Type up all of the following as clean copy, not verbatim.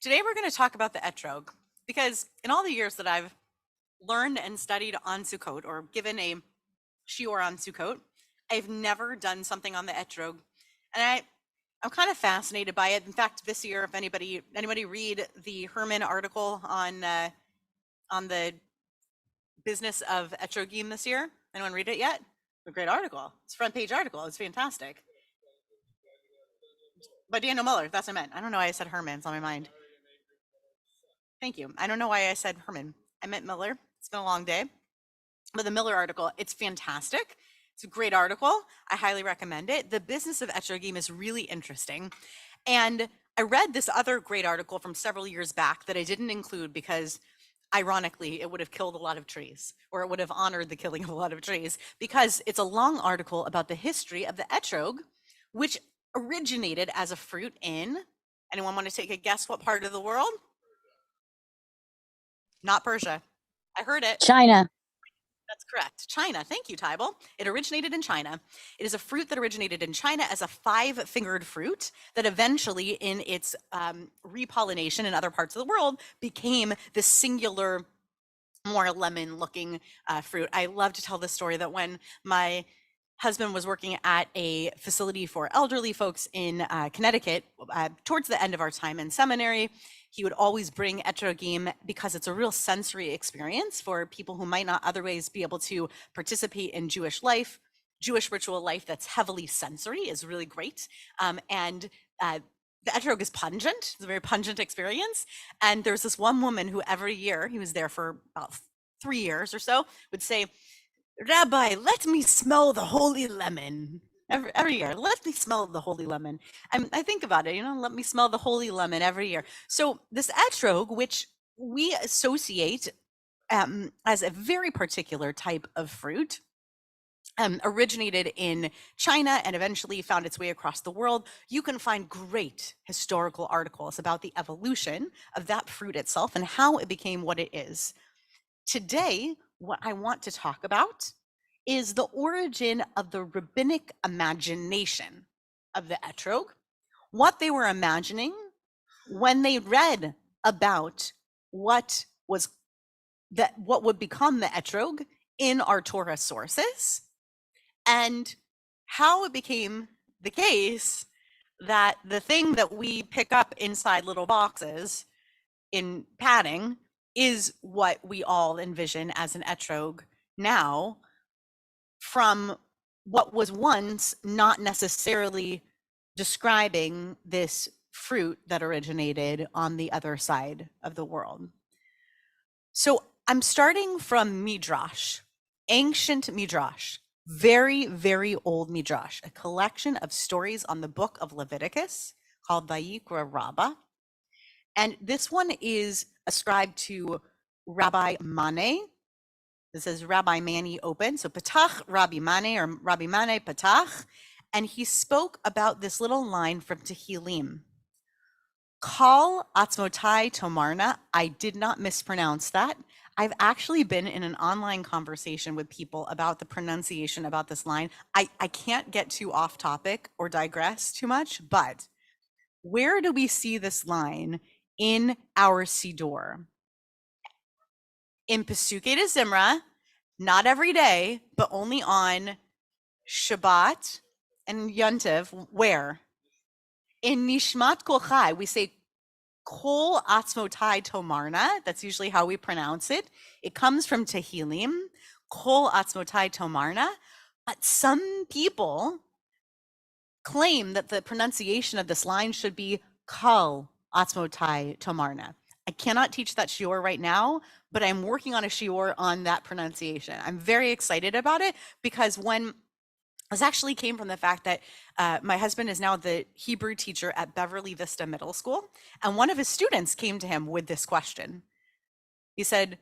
Today we're going to talk about the etrog, because in all the years that I've learned and studied on Sukkot, or given a shiur on Sukkot, I've never done something on the etrog, and I'm kind of fascinated by it. In fact, this year, if anybody read the Herman article on the business of etrogim this year? Anyone read it yet? A great article. It's a front page article. It's fantastic. By Daniel Muller. That's what I meant. I don't know why I said Herman. It's on my mind. Thank you. I don't know why I said Herman. I meant Miller. It's been a long day. But the Miller article, it's fantastic. It's a great article. I highly recommend it. The business of etrogim is really interesting. And I read this other great article from several years back that I didn't include because, ironically, it would have killed a lot of trees, or it would have honored the killing of a lot of trees, because it's a long article about the history of the etrog, which originated as a fruit in, anyone want to take a guess what part of the world? Not Persia. I heard it. China. That's correct. China. Thank you, Tybal. It originated in China. It is a fruit that originated in China as a 5-fingered fruit that eventually, in its repollination in other parts of the world, became this singular, more lemon-looking fruit. I love to tell this story that when my husband was working at a facility for elderly folks in Connecticut, towards the end of our time in seminary, he would always bring etrogim because it's a real sensory experience for people who might not otherwise be able to participate in Jewish life. Jewish ritual life that's heavily sensory is really great. And the etrog is pungent. It's a very pungent experience. And there's this one woman who every year, he was there for about 3 years or so, would say, "Rabbi, let me smell the holy lemon." Every year, let me smell the holy lemon. I think about it, let me smell the holy lemon every year. So this etrog, which we associate as a very particular type of fruit, originated in China and eventually found its way across the world. You can find great historical articles about the evolution of that fruit itself and how it became what it is. Today, what I want to talk about is the origin of the rabbinic imagination of the etrog, what they were imagining when they read about what would become the etrog in our Torah sources, and how it became the case that the thing that we pick up inside little boxes in padding is what we all envision as an etrog now, from what was once not necessarily describing this fruit that originated on the other side of the world. So I'm starting from Midrash, ancient Midrash, very, very old Midrash, a collection of stories on the book of Leviticus called Vayikra Rabbah. And this one is ascribed to Rabbi Mane. This is Rabbi Mani open. So Patach Rabbi Mane, or Rabbi Mane Patach. And he spoke about this little line from Tehillim. Kal atzmotai tomarna. I did not mispronounce that. I've actually been in an online conversation with people about the pronunciation about this line. I can't get too off topic or digress too much, but where do we see this line in our Siddur? In Pesukei de Zimra, not every day, but only on Shabbat and Yontiv. Where? In Nishmat Kol Chai, we say Kol Atzmotai Tomarna. That's usually how we pronounce it. It comes from Tehillim, Kol Atzmotai Tomarna. But some people claim that the pronunciation of this line should be Kal Atzmotai Tomarna. I cannot teach that shiur right now, but I'm working on a shiur on that pronunciation. I'm very excited about it because this actually came from the fact that my husband is now the Hebrew teacher at Beverly Vista Middle School, and one of his students came to him with this question. He said,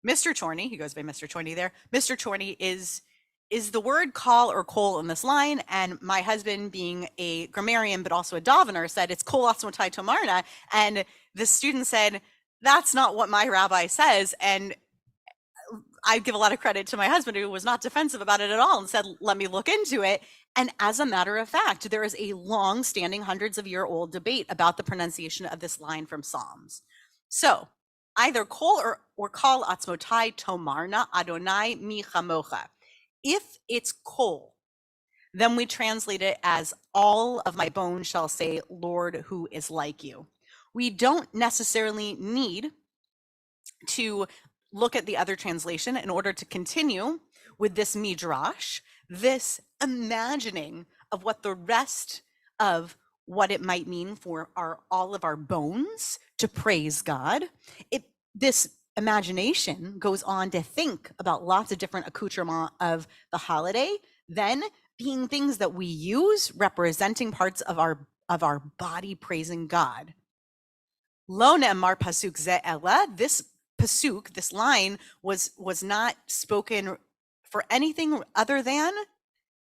"Mr. Chorny," he goes by Mr. Chorny there, "Mr. Chorny, is the word kol or kol in this line?" And my husband, being a grammarian but also a davener, said it's kol atzmotai tomarna. And the student said, "That's not what my rabbi says." And I give a lot of credit to my husband, who was not defensive about it at all and said, let me look into it. And as a matter of fact, there is a long standing, hundreds of year old debate about the pronunciation of this line from Psalms. So either kol or kal atzmotai tomarna Adonai mi chamocha. If it's kol, then we translate it as all of my bones shall say, Lord, who is like you. We don't necessarily need to look at the other translation in order to continue with this midrash, this imagining of what the rest of what it might mean for all of our bones to praise God. This imagination goes on to think about lots of different accoutrements of the holiday, then being things that we use representing parts of our body praising God. Lo ne'emar pasuk ze ela. This pasuk, this line, was not spoken for anything other than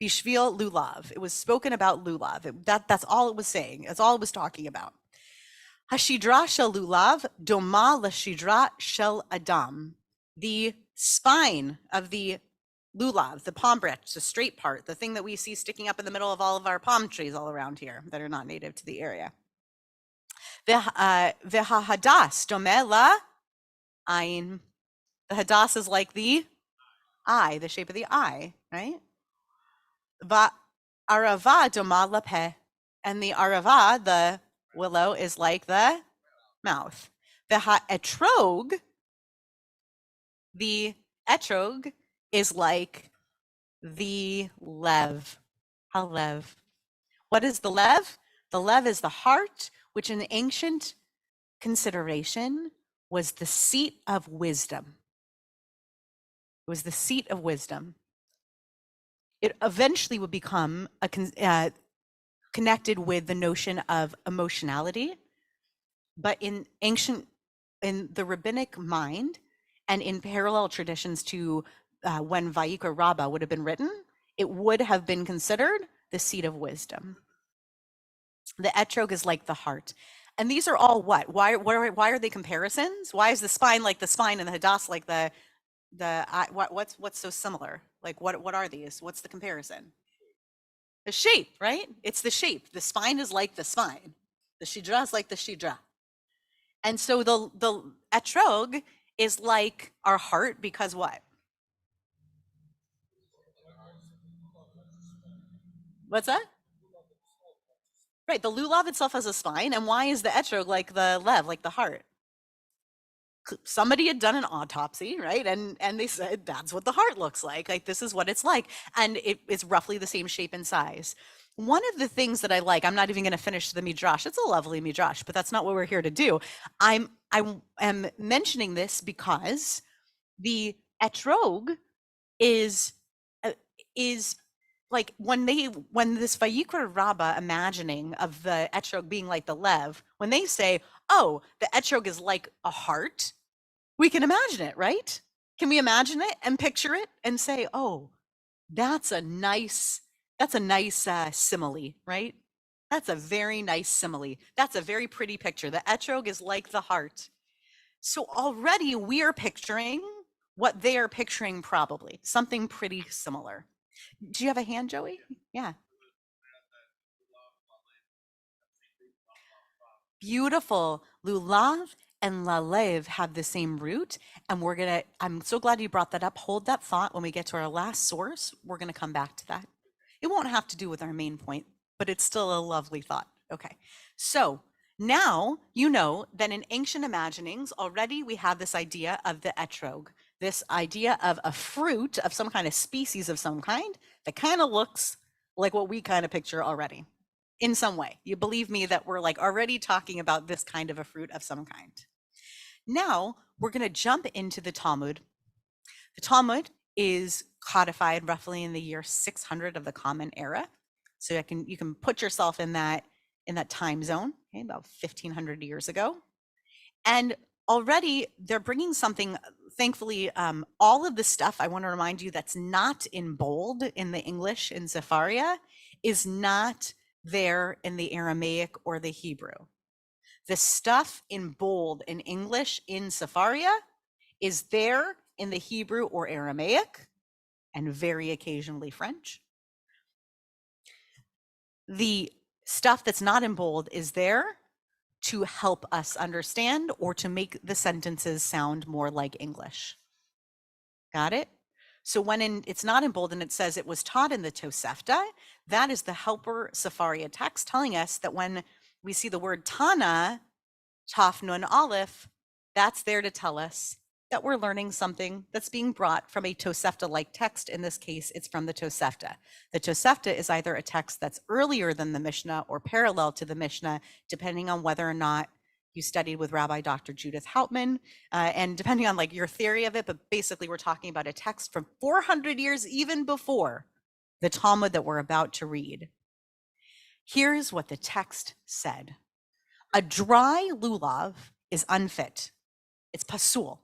bishvil lulav. It was spoken about lulav. That's all it was saying. That's all it was talking about. Hashidra shel lulav doma lashidra shel adam. The spine of the lulav, the palm branch, the straight part, the thing that we see sticking up in the middle of all of our palm trees all around here that are not native to the area. Vehahadas domeh la ayin. The hadas is like the eye, the shape of the eye, right? Arava doma la peh. And the arava, the willow, is like the mouth. Veha-etrog, the etrog is like the lev. Halev. What is the lev? The lev is the heart, which in ancient consideration was the seat of wisdom. It was the seat of wisdom. It eventually would become connected with the notion of emotionality, but in the rabbinic mind and in parallel traditions to when Vayikra Rabbah would have been written, it would have been considered the seat of wisdom. The etrog is like the heart. And these are all what? Why are they comparisons? Why is the spine like the spine and the hadas like the eye? What's so similar? Like what are these? What's the comparison? The shape, right? It's the shape. The spine is like the spine. The shidra is like the shidra. And so the etrog is like our heart because what? What's that? Right, the lulav itself has a spine, and why is the etrog like the lev, like the heart? Somebody had done an autopsy, right? And they said that's what the heart looks like. Like this is what it's like, and it's roughly the same shape and size. One of the things that I like, I'm not even going to finish the midrash. It's a lovely midrash, but that's not what we're here to do. I am mentioning this because the etrog is like when this Vayikra Rabbah imagining of the etrog being like the lev, when they say, oh, the etrog is like a heart, we can imagine it, right? Can we imagine it and picture it and say, oh, that's a nice simile, right? That's a very nice simile. That's a very pretty picture. The etrog is like the heart. So already we are picturing what they are picturing, probably something pretty similar. Do you have a hand, Joey? Yeah. Beautiful. Lulav and lalev have the same root. And I'm so glad you brought that up. Hold that thought. When we get to our last source, we're going to come back to that. It won't have to do with our main point, but it's still a lovely thought. Okay. So now you know that in ancient imaginings, already we have this idea of the etrog, this idea of a fruit of some kind of species of some kind that kind of looks like what we kind of picture already in some way. You believe me that we're like already talking about this kind of a fruit of some kind. Now we're going to jump into the Talmud. The Talmud is codified roughly in the year 600 of the Common Era. So you can put yourself in that time zone, okay, about 1500 years ago. And already they're bringing something, thankfully, all of the stuff I want to remind you that's not in bold in the English in Sepharia is not there in the Aramaic or the Hebrew. The stuff in bold in English in Sepharia is there in the Hebrew or Aramaic, and very occasionally French. The stuff that's not in bold is there to help us understand or to make the sentences sound more like English. Got it? So when it's not in bold and it says it was taught in the Tosefta, that is the helper Sefaria text telling us that when we see the word Tana, Taf Nun Aleph, that's there to tell us that we're learning something that's being brought from a Tosefta-like text. In this case, it's from the Tosefta. The Tosefta is either a text that's earlier than the Mishnah or parallel to the Mishnah, depending on whether or not you studied with Rabbi Dr. Judith Hauptman, and depending on like your theory of it, but basically we're talking about a text from 400 years even before the Talmud that we're about to read. Here's what the text said. A dry lulav is unfit. It's pasul.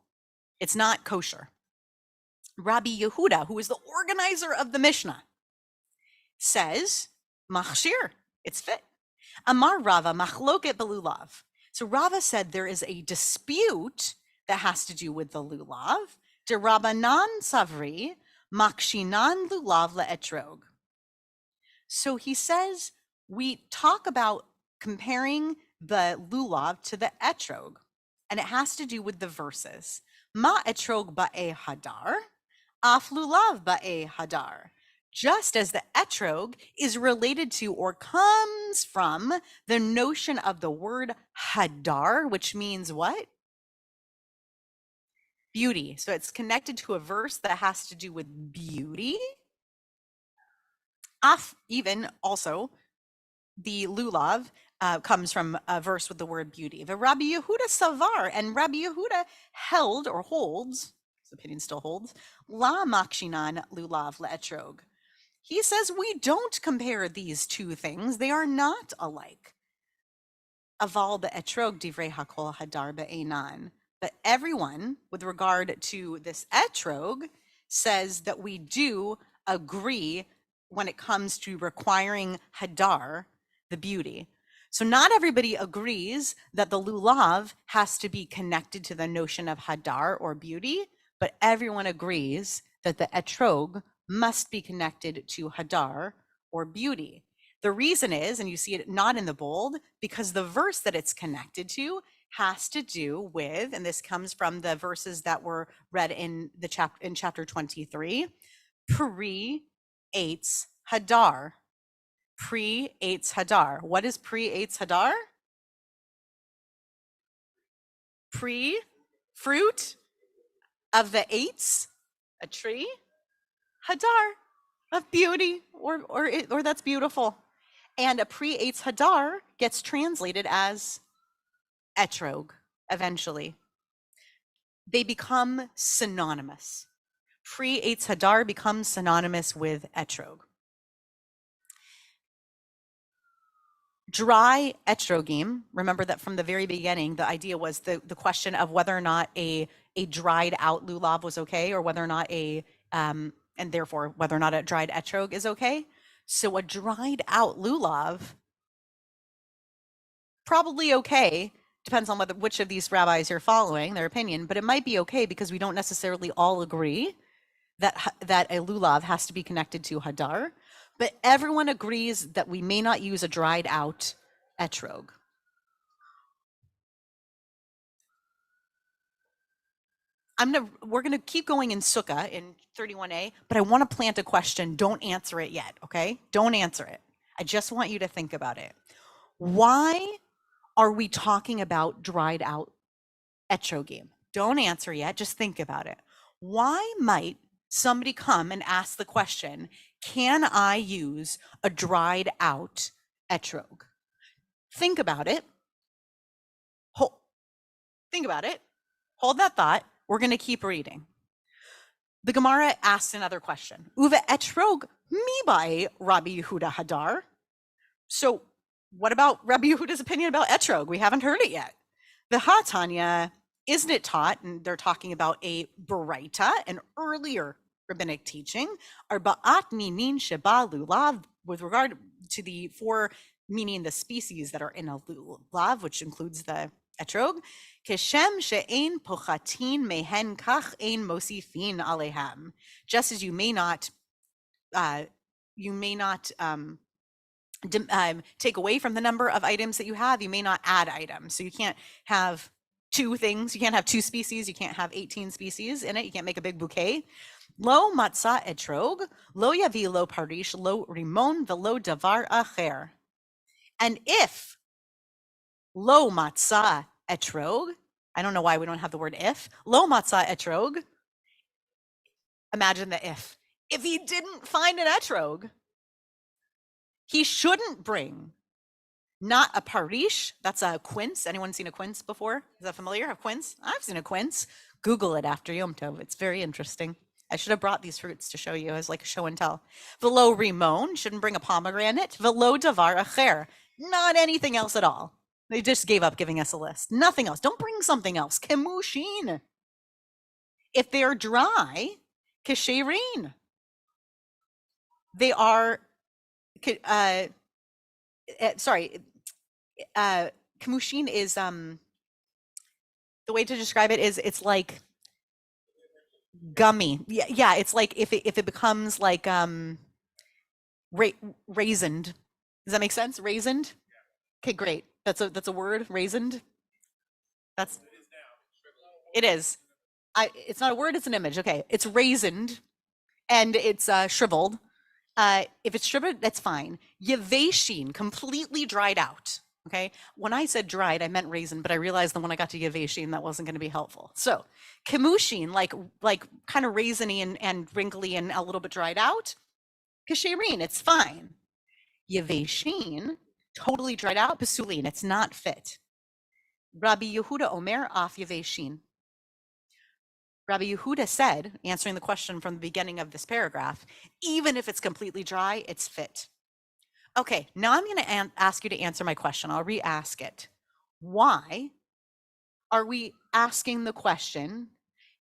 It's not kosher. Rabbi Yehuda, who is the organizer of the Mishnah, says, machshir, it's fit. Amar Rava, machloket belulav. So Rava said there is a dispute that has to do with the lulav. De Rabbanan savri, makshinan lulav le'etrog. So he says, we talk about comparing the lulav to the etrog, and it has to do with the verses. Ma etrog ba'e hadar, af lulav ba'e hadar. Just as the etrog is related to or comes from the notion of the word hadar, which means what? Beauty. So it's connected to a verse that has to do with beauty. Af, even also, the lulav comes from a verse with the word beauty. The Rabbi Yehuda savar, and Rabbi Yehuda held or holds, his opinion still holds, la makshinan lulav le'etrog. He says we don't compare these two things. They are not alike. Aval be'etrog divrei hakol hadar be'enan. But everyone, with regard to this etrog, says that we do agree when it comes to requiring hadar, the beauty. So not everybody agrees that the lulav has to be connected to the notion of hadar or beauty, but everyone agrees that the etrog must be connected to hadar or beauty. The reason is, and you see it not in the bold, because the verse that it's connected to has to do with, and this comes from the verses that were read in the chapter 23, pre-eitz hadar. Pre-eitz hadar. What is pre-eitz hadar? Pre-fruit of the eitz, a tree. Hadar, of beauty, or that's beautiful. And a pre-eitz hadar gets translated as etrog eventually. They become synonymous. Pre-eitz hadar becomes synonymous with etrog. Dry etrogim, remember that from the very beginning, the idea was the question of whether or not a dried out lulav was okay, or whether or not and therefore whether or not a dried etrog is okay. So a dried out lulav, probably okay, depends on which of these rabbis you're following, their opinion, but it might be okay because we don't necessarily all agree that a lulav has to be connected to hadar, but everyone agrees that we may not use a dried out etrog. We're gonna keep going in Sukkah in 31a, but I want to plant a question. Don't answer it yet, okay? Don't answer it. I just want you to think about it. Why are we talking about dried out etrogim? Don't answer yet, just think about it. Why might somebody come and ask the question, can I use a dried out etrog? Think about it. Think about it. Hold that thought. We're going to keep reading. The Gemara asks another question. Uve etrog mi bai Rabbi Yehuda hadar. So what about Rabbi Yehuda's opinion about etrog? We haven't heard it yet. The Hatanya, isn't it taught, and they're talking about a baraita, an earlier rabbinic teaching, arba'at minin sheba lulav, with regard to the four, meaning the species that are in a lulav, which includes the etrog, kishem she'ein pochatin mehen kach ein mosifin alehem. Just as you may not take away from the number of items that you have, you may not add items. So you can't have two things. You can't have two species. You can't have 18 species in it. You can't make a big bouquet. Lo matzah etrog, lo yavi lo parish, lo rimon, velo davar acher. And if lo matzah etrog, I don't know why we don't have the word if, lo matzah etrog, imagine the if. If he didn't find an etrog, he shouldn't bring not a parish, that's a quince. Anyone seen a quince before? Is that familiar? A quince? I've seen a quince. Google it after Yom Tov. It's very interesting. I should have brought these fruits to show you as like a show and tell. Velo rimon, shouldn't bring a pomegranate. Velo davar acher, not anything else at all. They just gave up giving us a list. Nothing else. Don't bring something else. Kemushin. If they're dry, kesherin. They are, kemushin is, the way to describe it is it's like gummy. Yeah, it's like if it becomes like raisined. Does that make sense? Raisined? Okay, great. That's a word, raisined. It is. It's not a word, it's an image. Okay. It's raisined and it's shriveled. If it's shriveled, that's fine. Yeveshin, completely dried out. Okay. When I said dried, I meant raisin, but I realized that when I got to Yeveshin, that wasn't going to be helpful. So Kemushin, like kind of raisiny and wrinkly and a little bit dried out. Kasherin, it's fine. Yeveshin, totally dried out. Pesulin, it's not fit. Rabbi Yehuda Omer af Yeveshin. Rabbi Yehuda said, answering the question from the beginning of this paragraph, even if it's completely dry, it's fit. Okay, now I'm going to ask you to answer my question. I'll re-ask it. Why are we asking the question,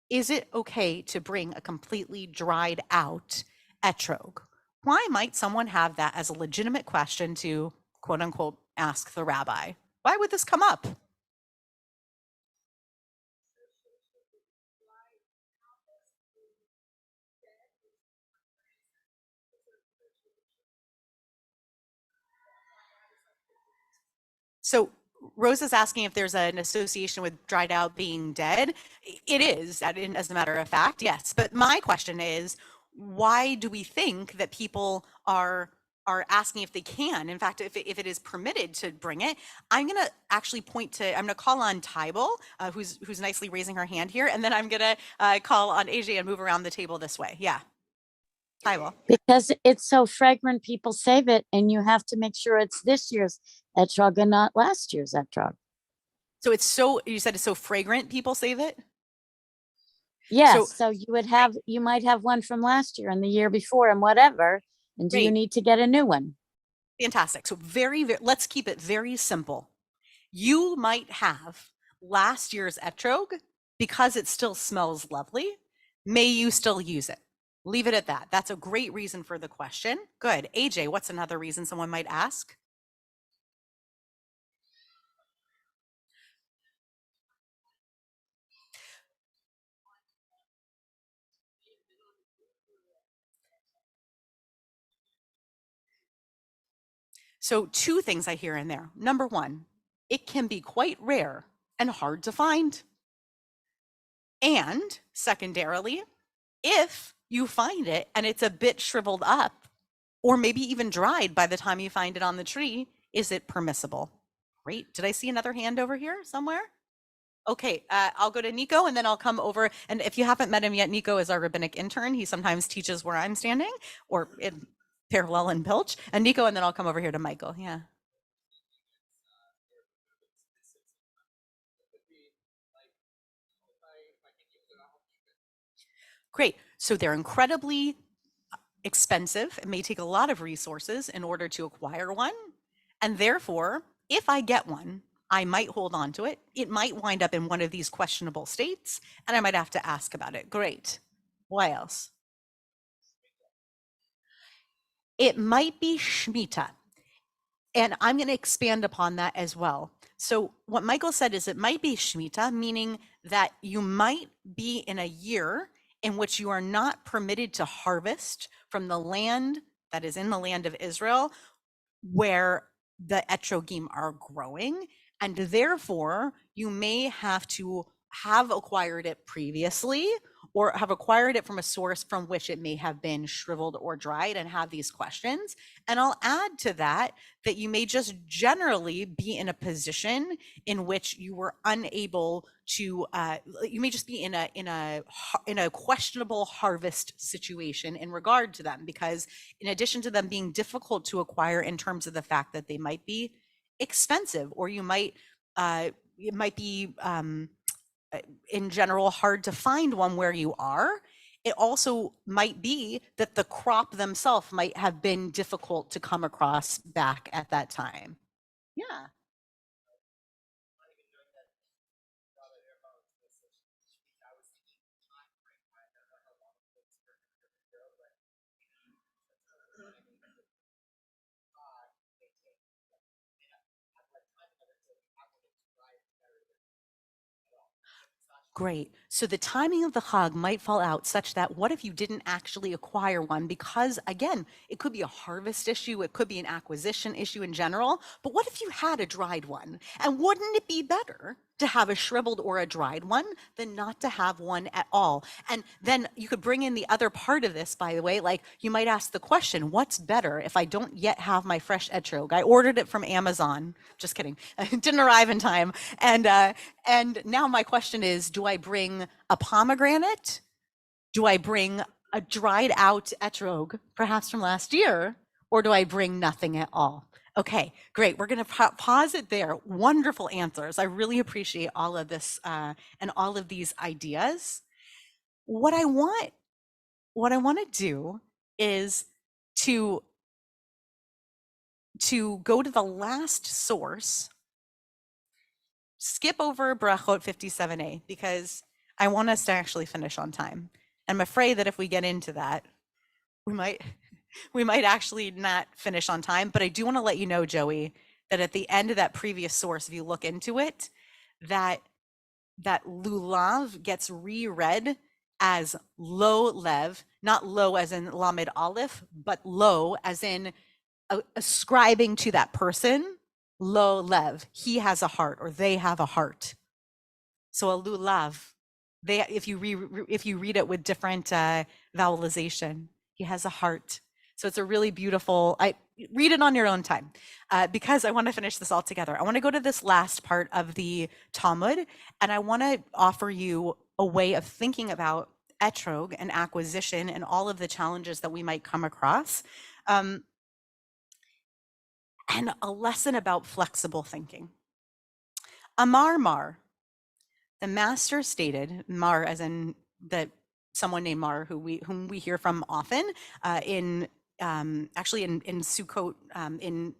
is it okay to bring a completely dried out etrog? Why might someone have that as a legitimate question to, quote unquote, ask the rabbi? Why would this come up? So Rose is asking if there's an association with dried out being dead. It is, as a matter of fact, yes. But my question is, why do we think that people are asking if they can? In fact, if it is permitted to bring it, I'm going to actually I'm going to call on Tybal, who's nicely raising her hand here, and then I'm going to call on AJ and move around the table this way. Yeah. Tybal. Because it's so fragrant, people save it, and you have to make sure it's this year's etrog and not last year's etrog. So you said it's so fragrant, people save it? Yes, so you might have one from last year and the year before and whatever, and do you need to get a new one? Fantastic. So let's keep it very simple. You might have last year's etrog because it still smells lovely. May you still use it? Leave it at that. That's a great reason for the question. Good. AJ, what's another reason someone might ask? So two things I hear in there. Number one, it can be quite rare and hard to find. And secondarily, if you find it and it's a bit shriveled up, or maybe even dried by the time you find it on the tree, is it permissible? Great. Did I see another hand over here somewhere? Okay, I'll go to Nico and then I'll come over. And if you haven't met him yet, Nico is our rabbinic intern. He sometimes teaches where I'm standing or in parallel in Pilch. And Nico, and then I'll come over here to Michael. Yeah. Great. So they're incredibly expensive. It may take a lot of resources in order to acquire one. And therefore, if I get one, I might hold on to it. It might wind up in one of these questionable states, and I might have to ask about it. Great. What else? It might be Shemitah. And I'm going to expand upon that as well. So what Michael said is it might be Shemitah, meaning that you might be in a year in which you are not permitted to harvest from the land that is in the land of Israel where the etrogim are growing. And therefore, you may have to have acquired it previously or have acquired it from a source from which it may have been shriveled or dried and have these questions. And I'll add to that that you may just generally be in a position in which you were unable to, you may just be in a questionable harvest situation in regard to them, because in addition to them being difficult to acquire in terms of the fact that they might be expensive, or you might, it might be, in general, hard to find one where you are. It also might be that the crop themselves might have been difficult to come across back at that time. Yeah. Great. So the timing of the Chag might fall out such that what if you didn't actually acquire one? Because again, it could be a harvest issue, it could be an acquisition issue in general, but what if you had a dried one? And wouldn't it be better to have a shriveled or a dried one than not to have one at all? And then you could bring in the other part of this, by the way, like you might ask the question, what's better if I don't yet have my fresh etrog? I ordered it from Amazon. Just kidding. It didn't arrive in time. And now my question is, do I bring a pomegranate? Do I bring a dried out etrog, perhaps from last year? Or do I bring nothing at all? Okay, great. We're going to pause it there. Wonderful answers. I really appreciate all of this and all of these ideas. What I want to do is to go to the last source, skip over Brachot 57a, because I want us to actually finish on time. I'm afraid that if we get into that, we might actually not finish on time. But I do want to let you know, Joey, that at the end of that previous source, if you look into it, that lulav gets reread as lo lev, not lo as in lamed aleph, but lo as in ascribing to that person, lo lev, he has a heart or they have a heart. So a lulav, if you read it with different vowelization, he has a heart. So it's a really beautiful, read it on your own time, because I want to finish this all together. I want to go to this last part of the Talmud, and I want to offer you a way of thinking about etrog and acquisition and all of the challenges that we might come across, and a lesson about flexible thinking. Amar Mar, the master stated, Mar as in that someone named Mar, whom we hear from often actually in Sukkot, in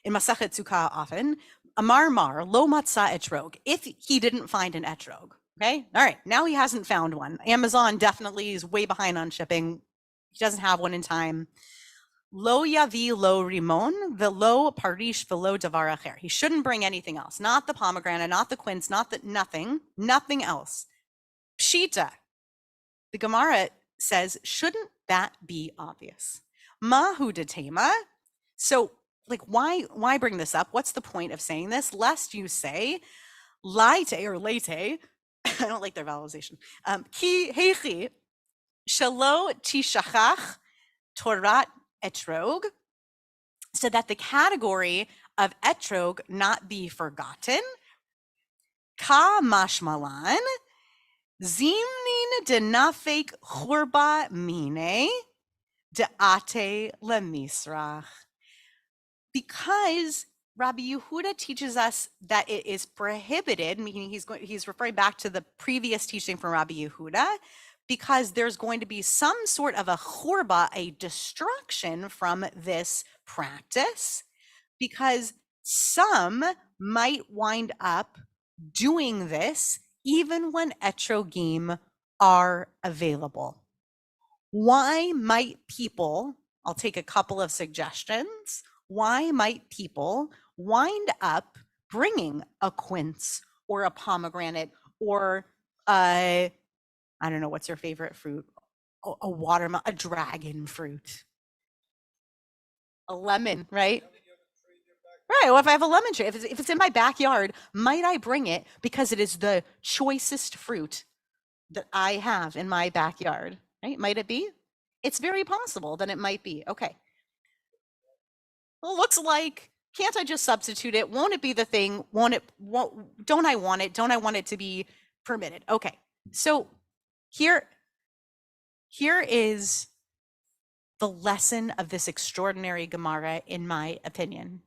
Masachet Sukkah often. Amar Mar lo matzah etrog, if he didn't find an etrog. Okay, all right, now he hasn't found one. Amazon definitely is way behind on shipping. He doesn't have one in time. Lo yavi lo rimon, velo parish velo davar acher. He shouldn't bring anything else. Not the pomegranate, not the quince, nothing else. Pshita. The Gemara says, shouldn't that be obvious? Mahu detema. So, like, why bring this up? What's the point of saying this? Lest you say, laite or late. I don't like their vowelization. Ki heichi shalo tishachach torat etrog, so that the category of etrog not be forgotten. Ka mashmalan, zimnin denafek churba mine, deate lemisrach. Because Rabbi Yehuda teaches us that it is prohibited, meaning he's referring back to the previous teaching from Rabbi Yehuda, because there's going to be some sort of a churba, a destruction from this practice, because some might wind up doing this even when etrogim are available. Why might people, I'll take a couple of suggestions. why might people wind up bringing a quince or a pomegranate or I don't know, what's your favorite fruit? A watermelon, a dragon fruit, a lemon, right? Right. Well, if I have a lemon tree, if it's in my backyard, might I bring it because it is the choicest fruit that I have in my backyard, right? Might it be? It's very possible that it might be. Okay. Well, looks like, can't I just substitute it? Won't it be the thing? Don't I want it? Don't I want it to be permitted? Okay. So here is the lesson of this extraordinary Gemara, in my opinion.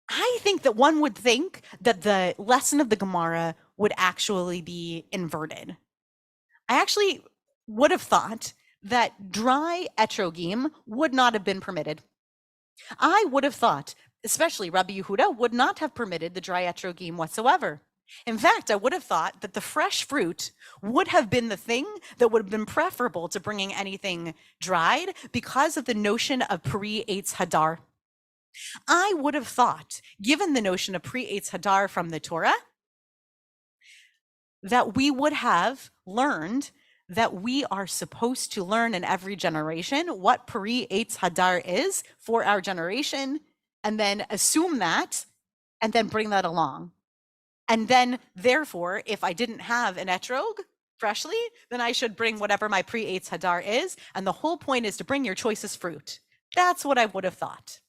I think that one would think that the lesson of the Gemara would actually be inverted. I actually would have thought that dry etrogim would not have been permitted. I would have thought, especially Rabbi Yehuda, would not have permitted the dry etrogim whatsoever. In fact, I would have thought that the fresh fruit would have been the thing that would have been preferable to bringing anything dried because of the notion of Pri Eitz Hadar. I would have thought, given the notion of Pri Eitz Hadar from the Torah, that we would have learned that we are supposed to learn in every generation what Pri Eitz Hadar is for our generation, and then assume that, and then bring that along. And then, therefore, if I didn't have an etrog freshly, then I should bring whatever my Pri Eitz Hadar is, and the whole point is to bring your choicest fruit. That's what I would have thought.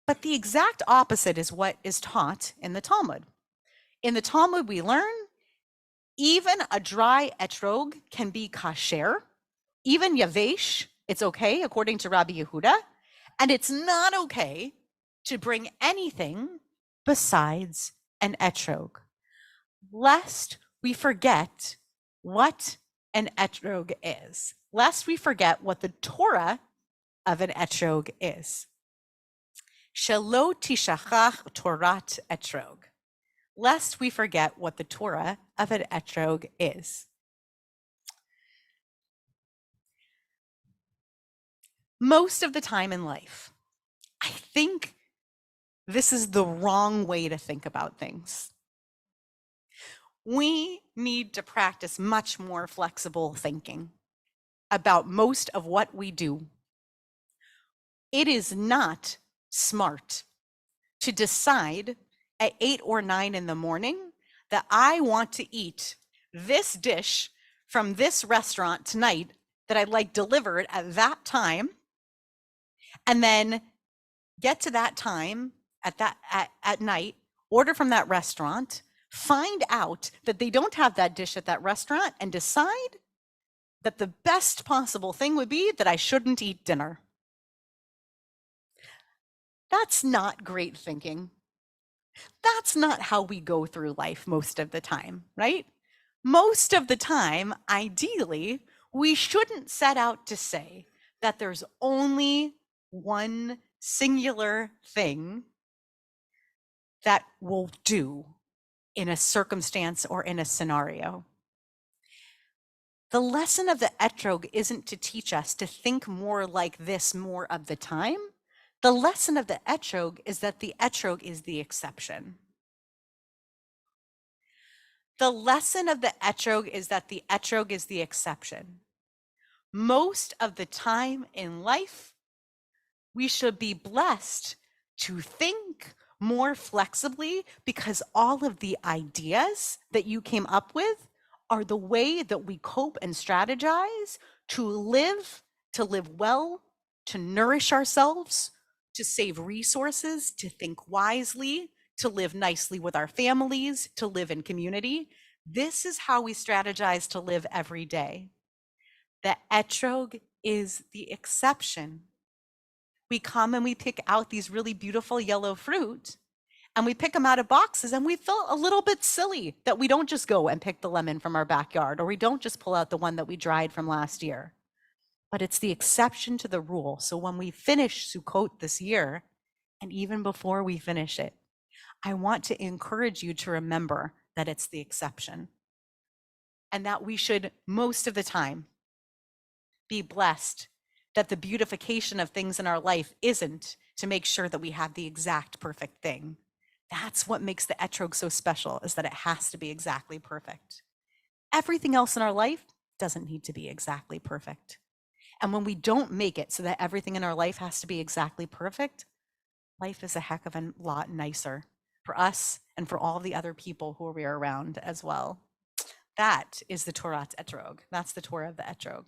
But the exact opposite is what is taught in the Talmud. In the Talmud, we learn even a dry etrog can be kasher, even yavesh, it's okay according to Rabbi Yehuda, and it's not okay to bring anything besides an etrog, lest we forget what an etrog is, lest we forget what the Torah of an etrog is. Shelo tishachach Torat etrog, lest we forget what the Torah of an etrog is. Most of the time in life, I think this is the wrong way to think about things. We need to practice much more flexible thinking about most of what we do. It is not smart to decide at 8 or 9 in the morning that I want to eat this dish from this restaurant tonight that I'd like delivered at that time, and then get to that time at night, order from that restaurant, find out that they don't have that dish at that restaurant, and decide that the best possible thing would be that I shouldn't eat dinner. That's not great thinking. That's not how we go through life most of the time, right? Most of the time, ideally, we shouldn't set out to say that there's only one singular thing that will do in a circumstance or in a scenario. The lesson of the etrog isn't to teach us to think more like this more of the time. The lesson of the etrog is that the etrog is the exception. The lesson of the etrog is that the etrog is the exception. Most of the time in life, we should be blessed to think more flexibly, because all of the ideas that you came up with are the way that we cope and strategize to live well, to nourish ourselves, to save resources, to think wisely, to live nicely with our families, to live in community. This is how we strategize to live every day. The etrog is the exception. We come and we pick out these really beautiful yellow fruit, and we pick them out of boxes, and we feel a little bit silly that we don't just go and pick the lemon from our backyard, or we don't just pull out the one that we dried from last year. But it's the exception to the rule. So when we finish Sukkot this year, and even before we finish it, I want to encourage you to remember that it's the exception, and that we should most of the time be blessed that the beautification of things in our life isn't to make sure that we have the exact perfect thing. That's what makes the etrog so special, is that it has to be exactly perfect. Everything else in our life doesn't need to be exactly perfect. And when we don't make it so that everything in our life has to be exactly perfect, life is a heck of a lot nicer for us and for all the other people who we are around as well. That is the Torah's etrog. That's the Torah of the etrog.